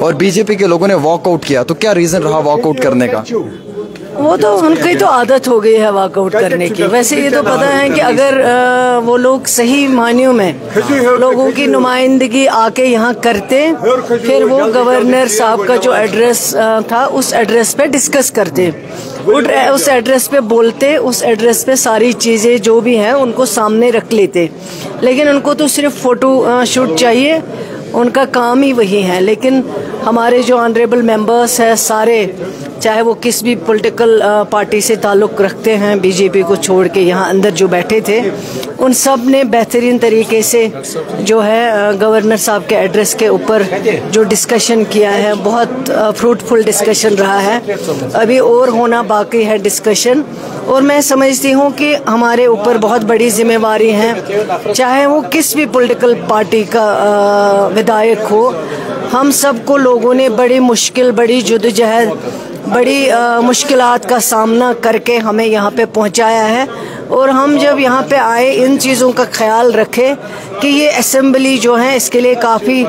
और बीजेपी के लोगों ने वॉकआउट किया, तो क्या रीजन रहा वॉकआउट करने का? वो तो उनकी तो आदत हो गई है वॉकआउट करने की। वैसे ये तो पता है कि अगर वो लोग सही मायनों में लोगों की नुमाइंदगी आके यहाँ करते, फिर वो गवर्नर साहब का जो एड्रेस था उस एड्रेस पे डिस्कस करते, उस एड्रेस पे बोलते, उस एड्रेस पे सारी चीज़ें जो भी हैं उनको सामने रख लेते। लेकिन उनको तो सिर्फ फ़ोटो शूट चाहिए, उनका काम ही वही है। लेकिन हमारे जो ऑनरेबल मेंबर्स हैं सारे, चाहे वो किस भी पॉलिटिकल पार्टी से ताल्लुक़ रखते हैं, बीजेपी को छोड़ के यहाँ अंदर जो बैठे थे, उन सब ने बेहतरीन तरीके से जो है गवर्नर साहब के एड्रेस के ऊपर जो डिस्कशन किया है, बहुत फ्रूटफुल डिस्कशन रहा है। अभी और होना बाकी है डिस्कशन, और मैं समझती हूँ कि हमारे ऊपर बहुत बड़ी जिम्मेवारी है, चाहे वो किस भी पॉलिटिकल पार्टी का विधायक हो। हम सबको लोगों ने बड़ी मुश्किल, बड़ी जद्दोजहद, बड़ी मुश्किलात का सामना करके हमें यहाँ पे पहुँचाया है। और हम जब यहाँ पे आए, इन चीज़ों का ख्याल रखें कि ये असेंबली जो है इसके लिए काफ़ी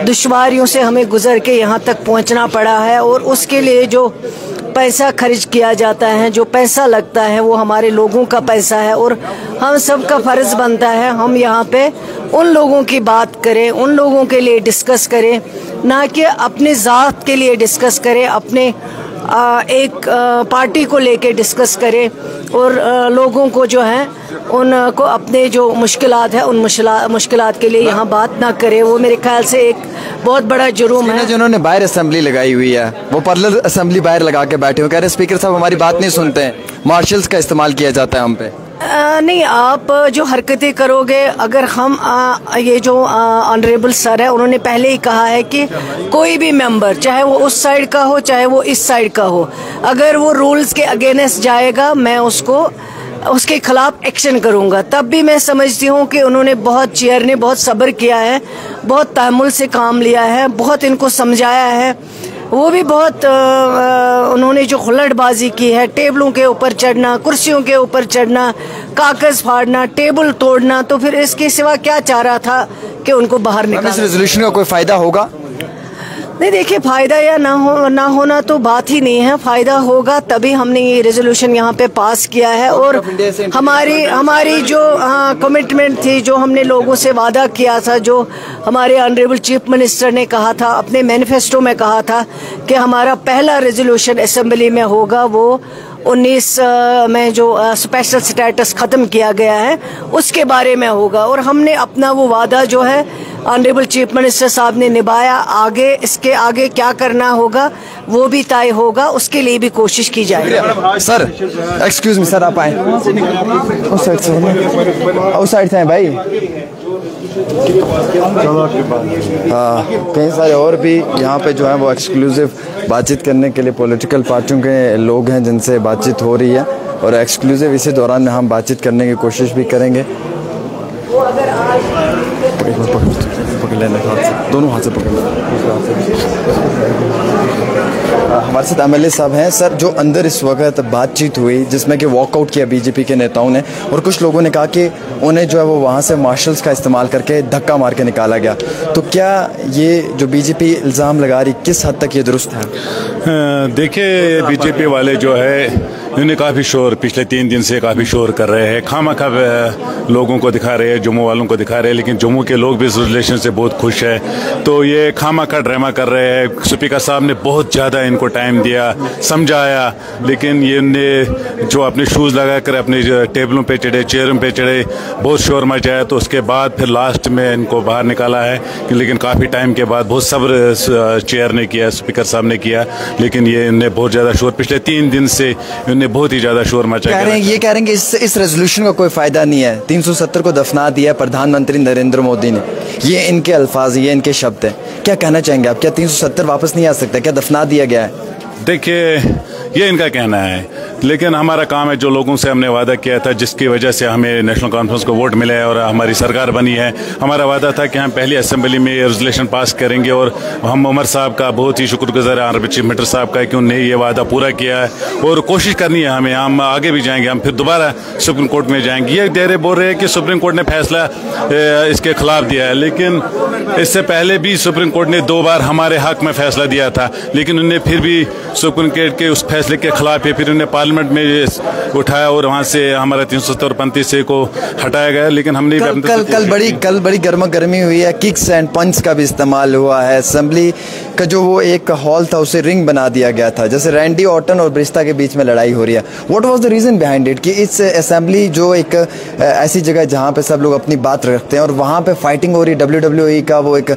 दुश्वारियों से हमें गुज़र के यहाँ तक पहुँचना पड़ा है, और उसके लिए जो पैसा खर्च किया जाता है, जो पैसा लगता है, वो हमारे लोगों का पैसा है। और हम सब का फ़र्ज़ बनता है हम यहाँ पे उन लोगों की बात करें, उन लोगों के लिए डिस्कस करें, ना कि अपने ज़ात के लिए डिस्कस करें, अपने एक पार्टी को लेके डिस्कस करें, और लोगों को जो है उनको अपने जो मुश्किलात है उन मुश्किलात के लिए यहाँ बात ना करें। वो मेरे ख्याल से एक बहुत बड़ा जुर्म है। जिन्होंने बाहर असेंबली लगाई हुई है, वो पैरेलल असेंबली बाहर लगा के बैठे हो, कह रहे स्पीकर साहब हमारी बात नहीं सुनते हैं, मार्शल्स का इस्तेमाल किया जाता है हम पे। नहीं, आप जो हरकतें करोगे, अगर हम ये जो ऑनरेबल सर है उन्होंने पहले ही कहा है कि कोई भी मेंबर, चाहे वो उस साइड का हो चाहे वो इस साइड का हो, अगर वो रूल्स के अगेंस्ट जाएगा मैं उसके खिलाफ एक्शन करूंगा। तब भी मैं समझती हूँ कि उन्होंने चेयर ने बहुत सब्र किया है, बहुत तहम्मुल से काम लिया है, बहुत इनको समझाया है। वो भी बहुत उन्होंने जो हुल्लड़बाजी की है, टेबलों के ऊपर चढ़ना, कुर्सियों के ऊपर चढ़ना, कागज फाड़ना, टेबल तोड़ना, तो फिर इसके सिवा क्या चाह रहा था कि उनको बाहर निकालना। इस रेजोल्यूशन का कोई फायदा होगा? नहीं, देखिए, फ़ायदा या ना होना तो बात ही नहीं है। फ़ायदा होगा तभी हमने ये रेजोल्यूशन यहाँ पे पास किया है, और हमारी जो कमिटमेंट थी, जो हमने लोगों से वादा किया था, जो हमारे ऑनरेबल चीफ मिनिस्टर ने कहा था, अपने मैनिफेस्टो में कहा था कि हमारा पहला रेजोल्यूशन असेंबली में होगा, वो 19 में जो स्पेशल स्टेटस ख़त्म किया गया है उसके बारे में होगा। और हमने अपना वो वादा जो है ऑनरेबल चीफ मिनिस्टर साहब ने निभाया। आगे इसके आगे क्या करना होगा वो भी तय होगा, उसके लिए भी कोशिश की जाएगी। सर एक्सक्यूज मी सर, आप आए उस साइड से, उस साइड से हैं भाई। हाँ, कई सारे और भी यहाँ पे जो है वो एक्सक्लूसिव बातचीत करने के लिए पॉलिटिकल पार्टियों के लोग हैं जिनसे बातचीत हो रही है, और एक्सक्लूसिव इसी दौरान में हम बातचीत करने की कोशिश भी करेंगे। पकड़ लेना हाथ से, दोनों हाथ से पकड़ लेना। हमारे साथ एमएलए साहब हैं। सर, जो अंदर इस वक्त बातचीत हुई जिसमें कि वॉकआउट किया बीजेपी के नेताओं ने, और कुछ लोगों ने कहा कि उन्हें जो है वो वहाँ से मार्शल्स का इस्तेमाल करके धक्का मार के निकाला गया, तो क्या ये जो बीजेपी इल्ज़ाम लगा रही किस हद तक ये दुरुस्त है? देखिए, बीजेपी वाले जो है इन्हें काफ़ी शोर पिछले 3 दिन से काफ़ी शोर कर रहे हैं, खामखा लोगों को दिखा रहे हैं, जम्मू वालों को दिखा रहे हैं, लेकिन जम्मू के लोग भी इस रिलेशन से बहुत खुश है। तो ये खामखा ड्रामा कर रहे हैं। स्पीकर साहब ने बहुत ज़्यादा इनको टाइम दिया, समझाया, लेकिन ये ने जो अपने शूज़ लगा कर अपने टेबलों पे चढ़े, चेयरों पे चढ़े, बहुत शोर मचाया। तो उसके बाद फिर लास्ट में इनको बाहर निकाला है, लेकिन काफ़ी टाइम के बाद बहुत सब्र चेयर ने किया, स्पीकर साहब ने किया, लेकिन ये इन्हें बहुत ज़्यादा शोर पिछले 3 दिन से ने बहुत ही ज्यादा शोर मचा है। ये कह रहे हैं कि इस रेजोल्यूशन का कोई फायदा नहीं है, 370 को दफना दिया प्रधानमंत्री नरेंद्र मोदी ने, ये इनके अल्फाज, ये इनके शब्द हैं। क्या कहना चाहेंगे आप? क्या 370 वापस नहीं आ सकता? क्या दफना दिया गया है? देखिए, ये इनका कहना है। लेकिन हमारा काम है, जो लोगों से हमने वादा किया था, जिसकी वजह से हमें नेशनल कॉन्फ्रेंस को वोट मिले और हमारी सरकार बनी है, हमारा वादा था कि हम पहली असेंबली में ये रेजोल्यूशन पास करेंगे। और हम उमर साहब का बहुत ही शुक्रगुजार है, ऑनरेबल चीफ मिनिस्टर साहब का, कि उन्होंने ये वादा पूरा किया है। और कोशिश करनी है हमें, हम आगे भी जाएंगे, हम फिर दोबारा सुप्रीम कोर्ट में जाएंगे। ये देरे बोल रहे हैं कि सुप्रीम कोर्ट ने फैसला इसके खिलाफ दिया है, लेकिन इससे पहले भी सुप्रीम कोर्ट ने 2 बार हमारे हक में फैसला दिया था, लेकिन उन्होंने फिर भी सुप्रीम कोर्ट के उस फैसले के खिलाफ है, फिर उन्हें पार्लियामेंट में उठाया और वहां से हमारा 370 35 को हटाया गया। लेकिन हमने कल बड़ी गर्मा गर्मी हुई है, किक्स एंड पंच का भी इस्तेमाल हुआ है। असेंबली का जो वो एक हॉल था उसे रिंग बना दिया गया था, जैसे रैंडी ऑर्टन और ब्रिस्टा के बीच में लड़ाई हो रही है। What was the reason behind it कि इस असेंबली जो एक ऐसी जगह जहां पे सब लोग अपनी बात रखते हैं और वहां पे फाइटिंग हो रही है, WWE का वो एक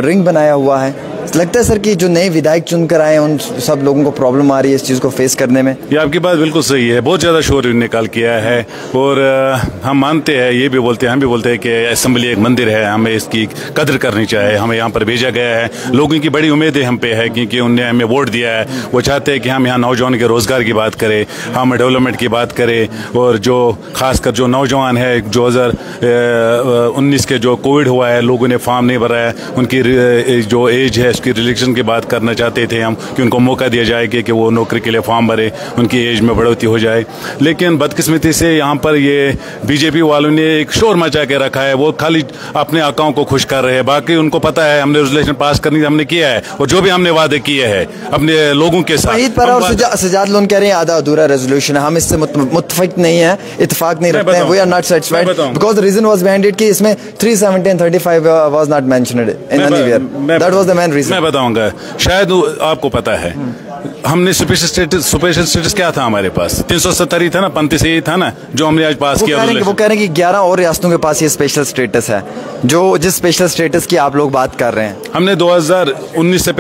रिंग बनाया हुआ है। लगता है सर कि जो नए विधायक चुनकर आए उन सब लोगों को प्रॉब्लम आ रही है इस चीज़ को फेस करने में। ये आपकी बात बिल्कुल सही है, बहुत ज़्यादा शोर निकाल किया है। और हम मानते हैं, ये भी बोलते हैं, हम भी बोलते हैं कि असेंबली एक मंदिर है, हमें इसकी कदर करनी चाहिए। हमें यहाँ पर भेजा गया है, लोगों की बड़ी उम्मीदें हम पे है, क्योंकि उन्होंने हमें वोट दिया है। वो चाहते हैं कि हम यहाँ नौजवान के रोज़गार की बात करें, हम डेवलपमेंट की बात करें। और जो खासकर जो नौजवान है, 2019 के जो कोविड हुआ है, लोगों ने फॉर्म नहीं भरा है, उनकी जो एज है उसकी रिलेक्शन की बात करना चाहते थे हम, कि उनको मौका दिया जाए कि वो नौकरी के लिए फॉर्म भरे, उनकी एज में बढ़ोतरी हो जाए। लेकिन बदकिस्मती से यहाँ पर ये बीजेपी वालों ने एक शोर मचा के रखा है। वो खाली अपने आकाओं को खुश कर रहे हैं, बाकी उनको पता है हमने रेजोल्यूशन पास करनी हमने किया है, और जो भी हमने वादे किए हैं अपने लोगों के साथ। और सजाद लोन कह रहे हैं आधा अधूरा रेजोल्यूशन, हम इससे मुत्तफिक नहीं है, इत्तेफाक नहीं रखते हैं। We are not satisfied because the reason was behind it कि इसमें 370 and 35 was not mentioned in anywhere. That was the main reason. मैं बताऊंगा, शायद आपको पता है, हमने स्पेशल स्टेटस क्या था हमारे पास? 370 ही था ना, 35 ही था ना, जो हमने आज पास किया। वो कह रहे हैं कि 11 और रियासतों के पास ये स्पेशल स्टेटस है, जो जिस स्पेशल स्टेटस की आप लोग बात कर रहे हैं। हमने 2019 से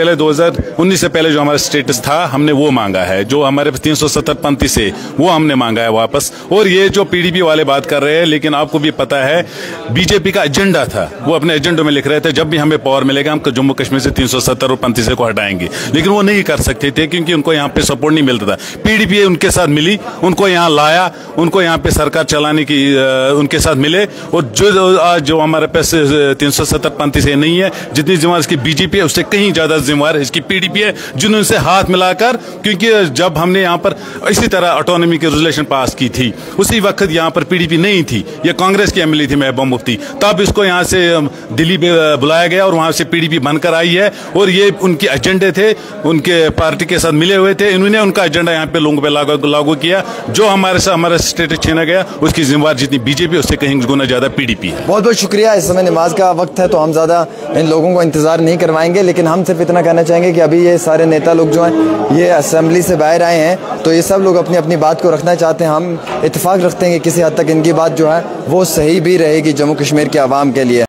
पहले जो हमारा स्टेटस था, हमने वो मांगा है। जो हमारे 370 35 है वो हमने मांगा है वापस। और ये जो PDP वाले बात कर रहे हैं, लेकिन आपको भी पता है बीजेपी का एजेंडा था, वो अपने एजेंडे में लिख रहे थे जब भी हमें पावर मिलेगा हम जम्मू कश्मीर से 370 और 35 को हटाएंगे। लेकिन वो नहीं कर सकते थे, क्योंकि उनको यहाँ पे सपोर्ट नहीं मिलता था। PDP उनके साथ मिली, उनको यहाँ लाया, उनको यहाँ पे सरकार चलाने की उनके साथ मिले। और जो आज जो हमारे पास 370 35 नहीं है, जितनी जिम्मेवार इसकी बीजेपी है उससे कहीं ज्यादा जिम्मेवार इसकी PDP है, जिन्होंने से हाथ मिलाकर, क्योंकि जब हमने यहाँ पर इसी तरह ऑटोनॉमी की रेजोल्यूशन पास की थी, उसी वक्त यहाँ पर PDP नहीं थी, ये कांग्रेस की MLA थी महबूबा मुफ्ती, तब इसको यहाँ से दिल्ली बुलाया गया और वहां से PDP बनकर आई है। और ये उनके एजेंडे थे, उनके पार्टी के साथ मिले हुए थे, इन्होंने उनका एजेंडा यहाँ पे लोगों पे लागू किया। जो हमारे से हमारा स्टेटस छीना गया, उसकी जिम्मेवार जितनी बीजेपी उससे कहीं गुना ज्यादा PDP है। बहुत बहुत शुक्रिया। इस समय नमाज का वक्त है, तो हम ज्यादा इन लोगों को इंतजार नहीं करवाएंगे, लेकिन हम सिर्फ इतना कहना चाहेंगे कि अभी ये सारे नेता लोग जो हैं ये असेंबली से बाहर आए हैं, तो ये सब लोग अपनी अपनी बात को रखना चाहते हैं। हम इत्तेफाक रखते हैं कि किसी हद तक इनकी बात जो है वो सही भी रहेगी जम्मू कश्मीर के आवाम के लिए।